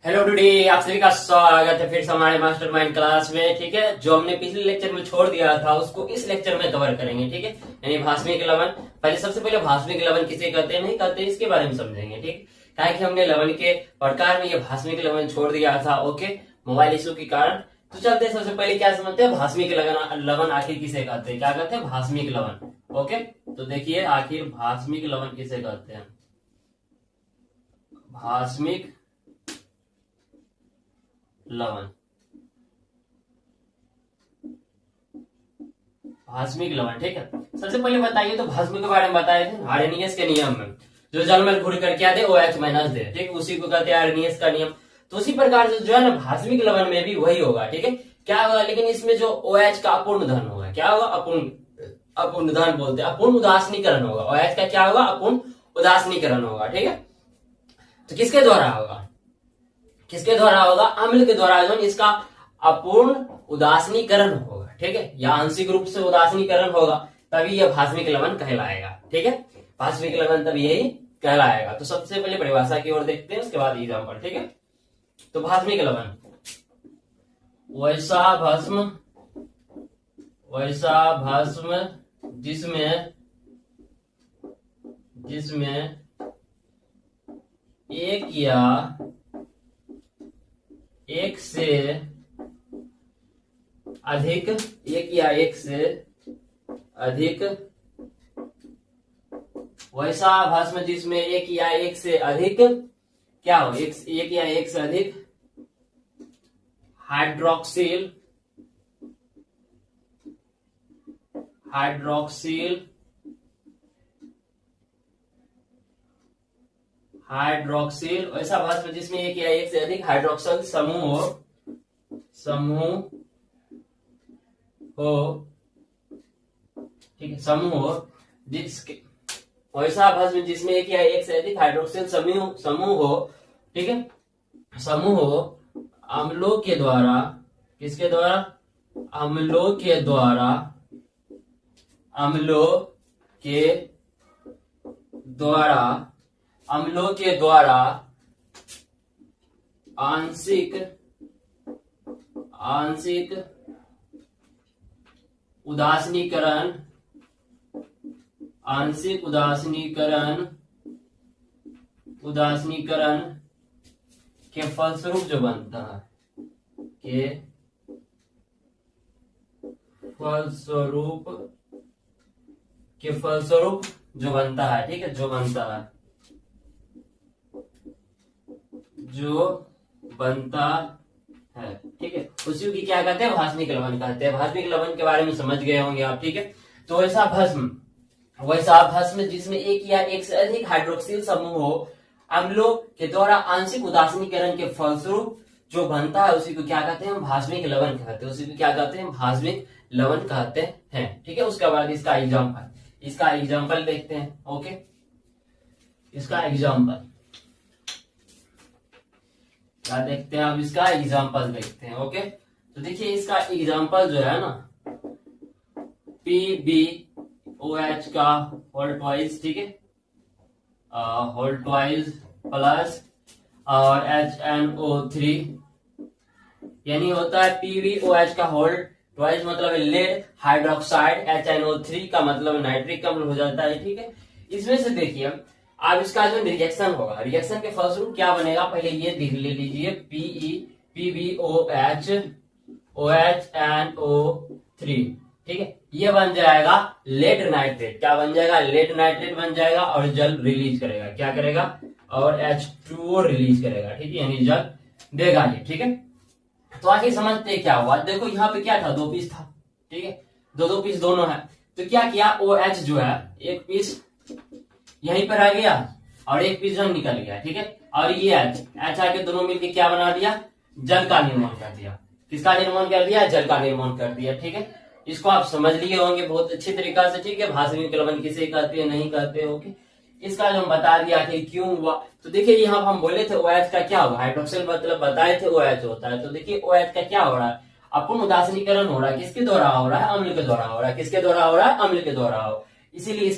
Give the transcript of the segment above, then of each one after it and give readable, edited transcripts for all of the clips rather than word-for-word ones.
Hello today, आप सभी का स्वागत है फिर से हमारे मास्टरमाइंड क्लास में। ठीक है, जो हमने पिछले लेक्चर में छोड़ दिया था उसको इस लेक्चर में कवर करेंगे। ठीक है, यानी भाषमिक लवन। सबसे पहले भाषमिक लवन किसे कहते हैं, नहीं कहते, इसके बारे में समझेंगे। ठीक, क्या कि हमने लवन के प्रकार में ये भाषमिक लवन छोड़ दिया था। ओके, मोबाइल इशू के कारण। तो चलते हैं, सबसे पहले क्या समझते हैं, भाषमिक लवन आखिर किसे कहते हैं, क्या कहते हैं, भाषमिक लवन। ओके, तो देखिए आखिर भाषमिक लवन किसे कहते हैं। भाषमिक लवन, भाषमिक लवन। ठीक है, सबसे पहले बताइए तो भाषमिक के बारे में बताए थे आर्हेनियस के नियम में, जो जल में घुल कर क्या दे, OH माइनस दे। ठीक, उसी को कहते हैं आर्हेनियस का नियम। तो उसी प्रकार से जो है ना भाषमिक लवन में भी वही होगा। ठीक है, क्या होगा, लेकिन इसमें जो OH का अपूर्ण धन होगा, क्या होगा, अपूर्ण धन बोलते हैं, अपूर्ण उदासीनीकरण होगा। OH का क्या होगा, अपूर्ण उदासीनीकरण होगा। ठीक है, तो किसके द्वारा होगा, किसके द्वारा होगा, अम्ल के द्वारा जो इसका अपूर्ण उदासीनीकरण होगा। ठीक है, या आंशिक रूप से उदासीनीकरण होगा, तभी यह भाषमिक लवन कहलाएगा। ठीक है, भाषमिक लवन तभी यही कहलाएगा। तो सबसे पहले परिभाषा की ओर देखते हैं, उसके बाद एग्जाम्पल। ठीक है, तो भाषमिक लवन वैसा भस्म जिसमें एक से अधिक वैसा भस्म जिसमें एक या एक से अधिक क्या हो, एक या एक से अधिक हाइड्रोक्सिल वैसा भस्म जिसमें एक या एक से अधिक हाइड्रोक्सिल समूह हो। ठीक है, समूह हो, जिसके वैसा भस्म जिसमें एक या एक से अधिक हाइड्रोक्सिल समूह हो। ठीक है, समूह हो अम्लों के द्वारा, किसके द्वारा, अम्लों के द्वारा आंशिक उदासीनीकरण के फलस्वरूप जो बनता है, जो बनता है। ठीक है, जो बनता है। ठीक है, उसी की क्या कहते हैं, भाषमिक लवन कहते हैं। भाषमिक लवन के बारे में समझ गए होंगे आप। ठीक है, तो वैसा भस्म जिसमें एक या एक से अधिक हाइड्रोक्सिल समूह हो अम्लों के द्वारा आंशिक उदासीनीकरण के फलस्वरूप जो बनता है, उसी को क्या कहते हैं, भाषमिक लवन कहते हैं। उसी को क्या कहते हैं, भाषमिक लवन कहते हैं। ठीक है, उसके बाद इसका एग्जाम्पल देखते हैं। ओके, इसका एग्जाम्पल क्या देखते हैं, अब इसका एग्जाम्पल देखते हैं। ओके, तो देखिए इसका एग्जाम्पल जो है ना, PbOH का होल ट्वाइस। ठीक है, होल ट्वाइस प्लस और HNO3, यानी होता है PbOH का होल ट्वाइस मतलब लेड हाइड्रोक्साइड, HNO3 का मतलब नाइट्रिक अम्ल हो जाता है। ठीक है, इसमें से देखिए अब इसका जो रिएक्शन होगा, रिएक्शन के फलस्वरूप क्या बनेगा, पहले ये देख ले लीजिए, PbOH OHNO3। ठीक है, ये बन जाएगा लेड नाइट्रेट। क्या बन जाएगा, लेड नाइट्रेट बन जाएगा और जल रिलीज करेगा, क्या करेगा, और H2O रिलीज करेगा। ठीक है, यानी जल देगा ये। ठीक है, तो आखिर समझते क्या हुआ, देखो यहाँ पे क्या था, 2 पीस था। ठीक है, दो पीस दोनों है, तो क्या किया, OH जो है एक पीस यहीं पर आ गया और एक पीस जो निकल गया। ठीक है, और ये H आके दोनों मिलकर क्या बना दिया, जल का निर्माण कर दिया। किसका निर्माण कर दिया, जल का निर्माण कर दिया। ठीक है, इसको आप समझ लिए होंगे बहुत अच्छी तरीका से। ठीक है, भाषमिक लवन किसे कहते हैं, नहीं कहते। ओके, इसका जो हम बता दिया कि क्यों हुआ, तो देखिए यहाँ हम बोले थे OH का क्या होगा, हाइड्रोक्सिल मतलब बताए थे OH होता है। तो देखिए OH का क्या हो रहा है, अपूर्ण उदासीनीकरण हो रहा है, किसके द्वारा हो रहा है, अम्ल के द्वारा हो रहा है। किसके द्वारा हो रहा है, अम्ल के द्वारा हो, इसीलिए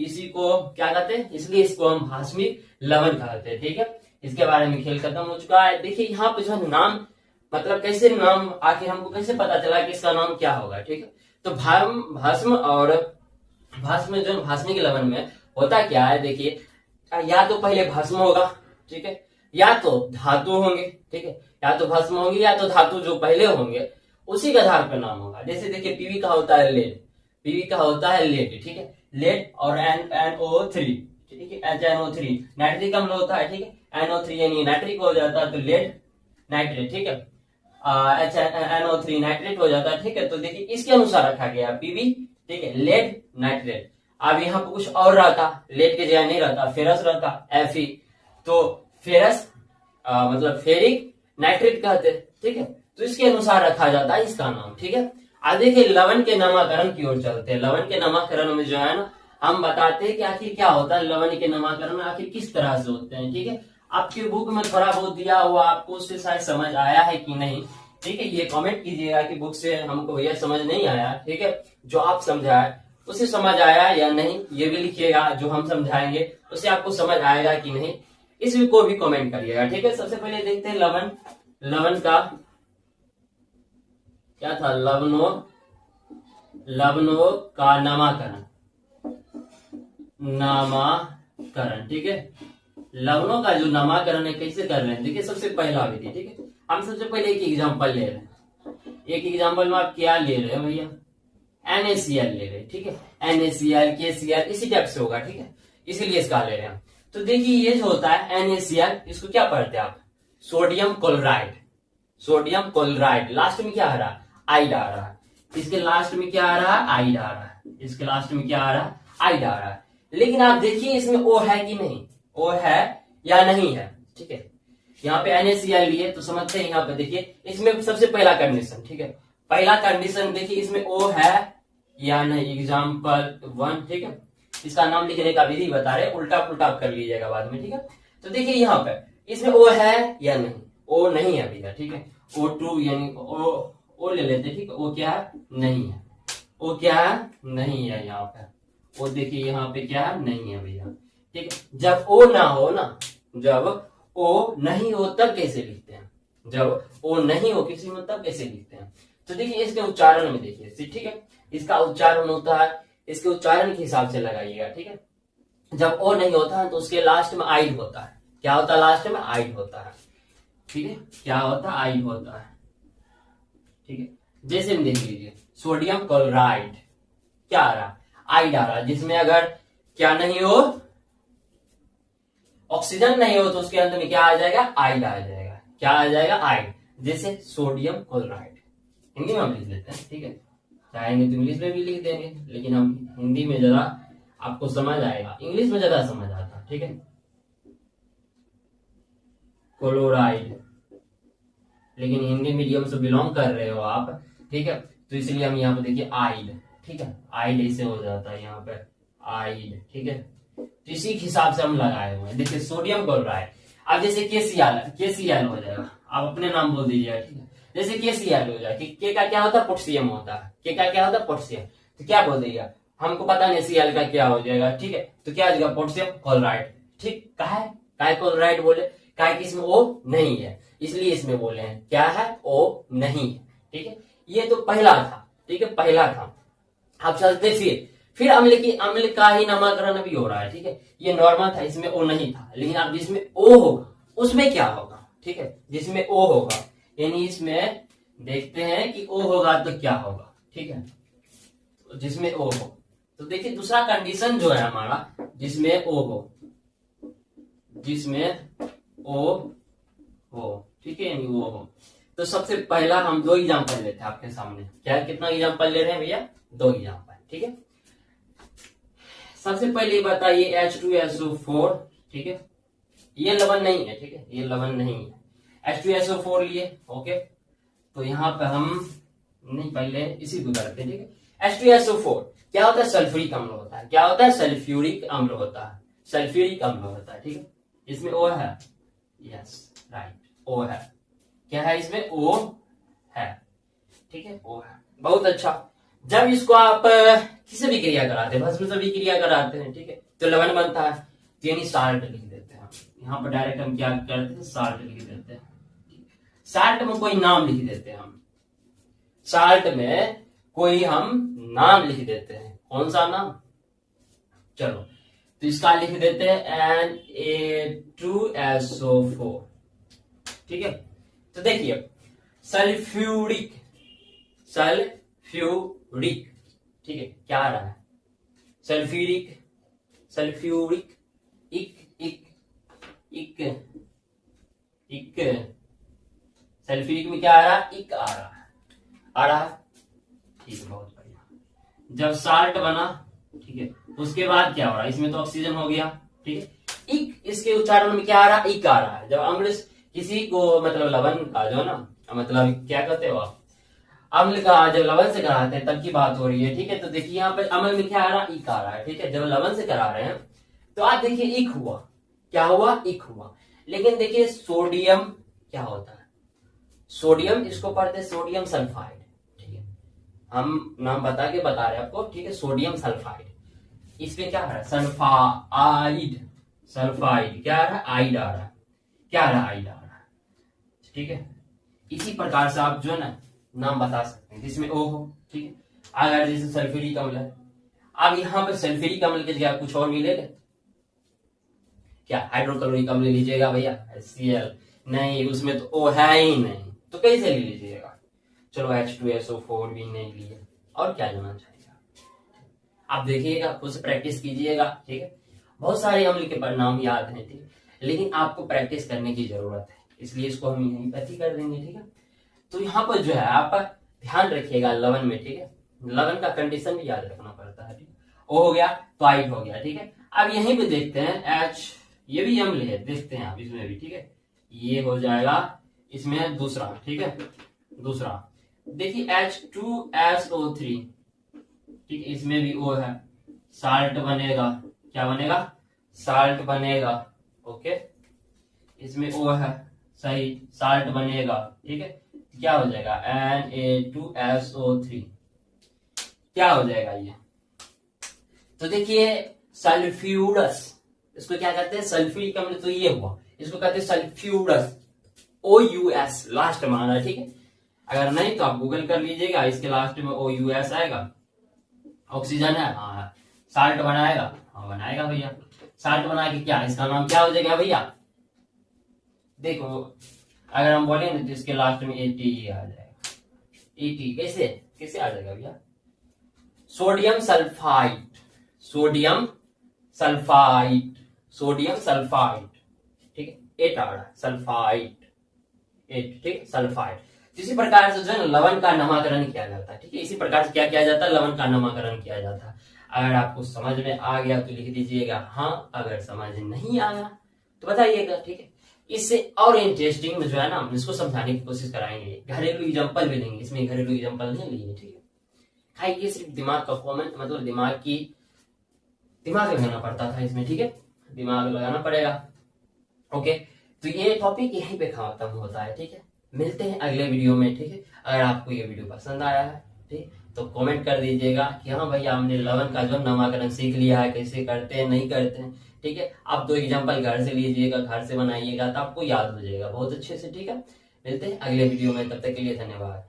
इसी को क्या कहते हैं, इसलिए इसको हम भाषमिक लवन कहते हैं। ठीक है, इसके बारे में खेल खत्म हो चुका है। देखिए यहाँ पे जो है नाम, मतलब कैसे नाम, आखिर हमको कैसे पता चला कि इसका नाम क्या होगा, ठीक है। तो भस्म और भस्म जो भास्मिक लवण में होता क्या है, देखिए या तो पहले भस्म होगा, ठीक है, या तो धातु होंगे, ठीक है, या तो भस्म होंगे या तो धातु जो पहले होंगे उसी के आधार पर नाम होगा। जैसे देखिए पीवी का होता है लेड, पीवी का होता है लेड, ठीक है, लेड और NO3, ठीक है, HNO3 नाइट्रिक अम्ल होता है, ठीक है, NO3 यानी नाइट्रिक हो जाता है तो लेड नाइट्रेट, ठीक है, NO3 नाइट्रेट हो जाता है, ठीक है। तो देखिए इसके अनुसार रखा गया पीवी, ठीक है, लेड नाइट्रेट। अब यहाँ पे कुछ और रहता, लेड के जगह नहीं रहता, फेरस रहता Fe, तो फेरस मतलब फेरिक नाइट्रेट कहते, ठीक है। तो इसके अनुसार रखा जाता है इसका नाम, ठीक है। आज देखिए लवण के नामकरण की ओर चलते हैं। लवण के नामकरण में जो है ना हम बताते हैं कि आखिर क्या होता है, लवण के नामकरण आखिर किस तरह से होते हैं, ठीक है। आपकी बुक में थोड़ा बहुत दिया हुआ, आपको उससे शायद समझ आया है कि नहीं, ठीक है। ये कमेंट कीजिएगा कि बुक से हमको भैया समझ नहीं आया, ठीक है, जो आप समझाए उसे समझ आया या नहीं, ये भी लिखिएगा। जो हम समझाएंगे उसे आपको समझ आएगा कि नहीं, इस को भी कमेंट करिएगा, ठीक है। सबसे पहले देखते हैं लवण, लवण का क्या था, लवणों का नामकरण, नामकरण, ठीक है। लवणों का जो नामकरण है कैसे कर रहे हैं, देखिए सबसे पहला विधि, ठीक है। हम सबसे पहले एक एग्जांपल ले रहे हैं, एक एग्जांपल में आप क्या ले रहे हैं भैया, NaCl ले रहे हैं, ठीक है, NaCl KCl इसी टाइप से होगा, ठीक है, इसीलिए इसका ले रहे हैं। तो देखिए ये जो होता है NaCl, इसको क्या पढ़ते हैं आप, sodium chloride, sodium chloride, last में क्या आ रहा है, आइड आ रहा है, इसके लास्ट में क्या आ रहा है, आइड आ रहा है, इसके लास्ट में क्या आ रहा है, आइड आ रहा है। लेकिन आप देखिए इसमें O है कि नहीं, O है या नहीं है, ठीक है। यहाँ पे NaCl लिए तो समझते हैं, यहाँ पे देखिए इसमें सबसे पहला कंडीशन, ठीक है, पहला कंडीशन देखिए इसमें O है या नहीं, एग्जाम्पल 1, ठीक है। इसका नाम लिखने का विधि बता रहे, उल्टा पुल्टा कर लीजिएगा बाद में, ठीक है। तो देखिए यहाँ पे इसमें O है या नहीं, O नहीं है भैया, ठीक है, O2 यानी O ले लेते, ठीक है, O क्या है, नहीं है, O क्या है, नहीं है, यहाँ पे O देखिए यहाँ पे क्या है, नहीं है भैया, ठीक है। जब O ना हो ना, जब O नहीं हो तब कैसे लिखते हैं, जब O नहीं हो किसी में तब कैसे लिखते हैं। तो देखिए इसके उच्चारण में देखिए, ठीक है, इसका उच्चारण होता है, इसके उच्चारण के हिसाब से लगाइएगा, ठीक है। जब O नहीं होता है तो उसके लास्ट में आइड होता है, क्या होता है, लास्ट में आइड होता है, ठीक है, क्या होता है, आइड होता है, ठीक है। जैसे हम देख लीजिए सोडियम क्लोराइड क्या आ रहा, आइड आ रहा, जिसमें अगर क्या नहीं हो, ऑक्सीजन नहीं हो, तो उसके अंत में क्या आ जाएगा, आइड आ जाएगा, क्या आ जाएगा, आइड। जैसे सोडियम क्लोराइड हिंदी में हम लिख लेते हैं, ठीक है, चाहेंगे तो इंग्लिश में भी लिख देंगे, लेकिन हम हिंदी में जरा आपको समझ आएगा, इंग्लिश में ज्यादा समझ आता, ठीक है, क्लोराइड, लेकिन हिंदी मीडियम से बिलोंग कर रहे हो आप, ठीक है, तो इसलिए हम यहाँ पे देखिए आइड, ठीक है, आइड ऐसे हो जाता है यहाँ पे आइड, ठीक है। तो इसी के हिसाब से हम लगाए हुए हैं, देखिए सोडियम क्लोराइड। अब जैसे KCl हो जाएगा, आप अपने नाम बोल दीजिएगा, ठीक है, जैसे KCl हो जाएगा, के का क्या होता है, पोटेशियम होता है, के का क्या होता है, पोटेशियम, तो क्या बोल दीजिएगा, हमको पता नहीं Cl का क्या हो जाएगा, ठीक है, तो क्या हो जाएगा, पोटेशियम क्लोराइड, ठीक, काहे क्लोराइड बोले, काहे कि इसमें O नहीं है, इसलिए इसमें बोले हैं, क्या है, O नहीं है, ठीक है। ये तो पहला था, ठीक है, पहला था। अब चलते फिर अम्ल का ही नामकरण भी हो रहा है, ठीक है, ये नॉर्मल था, इसमें O नहीं था, लेकिन अब जिसमें O होगा उसमें क्या होगा, ठीक है, जिसमें O होगा, यानी इसमें देखते हैं कि O होगा तो क्या होगा, ठीक है, तो जिसमें O हो, तो देखिए दूसरा कंडीशन जो है हमारा, जिसमें O हो, जिसमें O हो, ठीक है, यानी वो हो। तो सबसे पहला हम 2 एग्जांपल लेते हैं आपके सामने, क्या कितना एग्जांपल ले रहे हैं भैया, 2 एग्जांपल, ठीक है। सबसे पहले बताइए H2SO4, ठीक है, ये लवण नहीं है, ठीक है, ये लवण नहीं है, H2SO4 लिए, ओके। तो यहाँ पे हम नहीं, पहले इसी को करते हैं, ठीक है। H2SO4 क्या होता है, सल्फ्यूरिक अम्ल होता है, क्या होता है, सल्फ्यूरिक अम्ल होता है, सल्फ्यूरिक अम्ल होता है, ठीक है। इसमें O है, यस राइट, O है, क्या है इसमें, O है, ठीक है, O है, बहुत अच्छा। जब इसको आप किसी भी क्रिया कराते हैं, भस्म से भी क्रिया कराते हैं, ठीक है, तो लवण बनता है, तो यानी साल्ट लिख देते हैं, यहाँ पर डायरेक्ट हम क्या करते हैं, साल्ट लिख देते हैं। साल्ट में कोई नाम लिख देते हैं हम, साल्ट में कोई हम नाम लिख देते हैं। कौन सा नाम, चलो तो इसका लिख देते हैं Na2SO4। ठीक है, तो देखिए सल्फ्यूरिक, सल्फ्यूरिक, ठीक है, क्या आ रहा है, सल्फ्यूरिक, सल्फ्यूरिक, इक इक इक इक, सल्फ्यूरिक में क्या आ रहा है, इक आ रहा है, आ रहा है। ठीक है, बहुत बढ़िया। जब साल्ट बना, ठीक है, उसके बाद क्या हो रहा है, इसमें तो ऑक्सीजन हो गया, ठीक है, इक, इसके उच्चारण में क्या आ रहा है, इक आ रहा है। जब अम्ल किसी को, मतलब लवण का जो ना, मतलब क्या कहते हो आप, अम्ल का जब लवण से कराते हैं तब की बात हो रही है। ठीक है, तो देखिए यहाँ पे अम्ल में क्या आ रहा है, इक आ रहा है। ठीक है, जब लवण से करा रहे हैं तो आज देखिए इक हुआ, क्या हुआ, इक हुआ। लेकिन देखिए सोडियम क्या होता है, सोडियम, इसको पढ़ते हैं सोडियम सल्फाइड। ठीक है, हम नाम बता के बता रहे हैं आपको। ठीक है, सोडियम सल्फाइड, इसमें क्या आ रहा है, सल्फाइड, सल्फाइड क्या आ रहा है, आइड आ रहा है, क्या आ रहा है, आइड आ रहा है। ठीक है, इसी प्रकार से आप जो है ना नाम बता सकते हैं जिसमें ओ हो। ठीक है, अगर जैसे सल्फ्यूरिक अम्ल है, अब यहाँ पर सल्फ्यूरिक अम्ल की जगह कुछ और मिलेगा क्या, हाइड्रोक्लोरिक अम्ल लीजिएगा भैया, HCl नहीं, उसमें तो ओ है ही नहीं, तो कैसे ले लीजिएगा। चलो H2SO4 भी नहीं लिए, और क्या लेना चाहिए आप देखिएगा, खुद से प्रैक्टिस कीजिएगा। ठीक है, बहुत सारे अम्ल के नाम याद हैं, ठीक है, लेकिन आपको प्रैक्टिस करने की जरूरत है, इसलिए इसको हम यहीं पर ही कर देंगे। ठीक है, तो यहाँ पर जो है आप ध्यान रखिएगा लवण में। ठीक है, लवण का कंडीशन भी याद रखना पड़ता है। ठीक है, ओ हो गया तो आइड हो गया। ठीक है, अब यहीं पे देखते हैं H, ये भी अम्ल है, देखते हैं आप इसमें भी। ठीक है, ये हो जाएगा इसमें दूसरा। ठीक है, दूसरा देखिए H2SO3। ठीक है, इसमें भी O है, साल्ट बनेगा, क्या बनेगा, साल्ट बनेगा। ओके, इसमें O है, सही, साल्ट बनेगा। ठीक है, क्या हो जाएगा Na2SO3, क्या हो जाएगा ये, तो देखिए सल्फ्यूरस, इसको क्या कहते हैं, सल्फ्यूरिक अम्ल, तो ये हुआ, इसको कहते हैं सल्फ्यूरस, OUS लास्ट में आना। ठीक है, अगर नहीं तो आप गूगल कर लीजिएगा, इसके लास्ट में OUS आएगा। ऑक्सीजन है, हाँ, साल्ट बनाएगा, हाँ बनाएगा भैया, साल्ट बना के क्या, इसका नाम क्या हो जाएगा भैया, देखो अगर हम बोले ना तो इसके लास्ट में ATE आ जाएगा। AT कैसे कैसे आ जाएगा भैया, sodium sulphide, sodium sulphide, sodium sulphide. ठीक है, एट आ रहा है, सल्फाइड, एट, ठीक, सल्फाइड। इसी प्रकार से जो है लवण का नामकरण किया जाता है। ठीक है, इसी प्रकार से क्या किया जाता है, लवण का नामकरण किया जाता है। अगर आपको समझ में आ गया तो लिख दीजिएगा हाँ, अगर समझ नहीं आया तो बताइएगा। ठीक है, इससे और इंटरेस्टिंग में जो है ना हम इसको समझाने की कोशिश कराएंगे, घरेलू एग्जांपल भी देंगे, इसमें घरेलू एग्जांपल नहीं लिए। ठीक है, खाई ये सिर्फ दिमाग का कॉमेंट, मतलब दिमाग लगाना पड़ता था इसमें। ठीक है, दिमाग लगाना पड़ेगा। ओके, तो ये टॉपिक यहीं पे खत्म होता है। ठीक है, मिलते हैं अगले वीडियो में। ठीक है, अगर आपको ये वीडियो पसंद आया है, ठीक, तो कमेंट कर दीजिएगा कि हाँ भैया हमने लवण का जो नामकरण सीख लिया है, कैसे करते हैं, नहीं करते हैं। ठीक है, आप 2 एग्जांपल घर से लीजिएगा, घर से बनाइएगा तो आपको याद हो जाएगा बहुत अच्छे से। ठीक है, मिलते हैं अगले वीडियो में, तब तक के लिए धन्यवाद।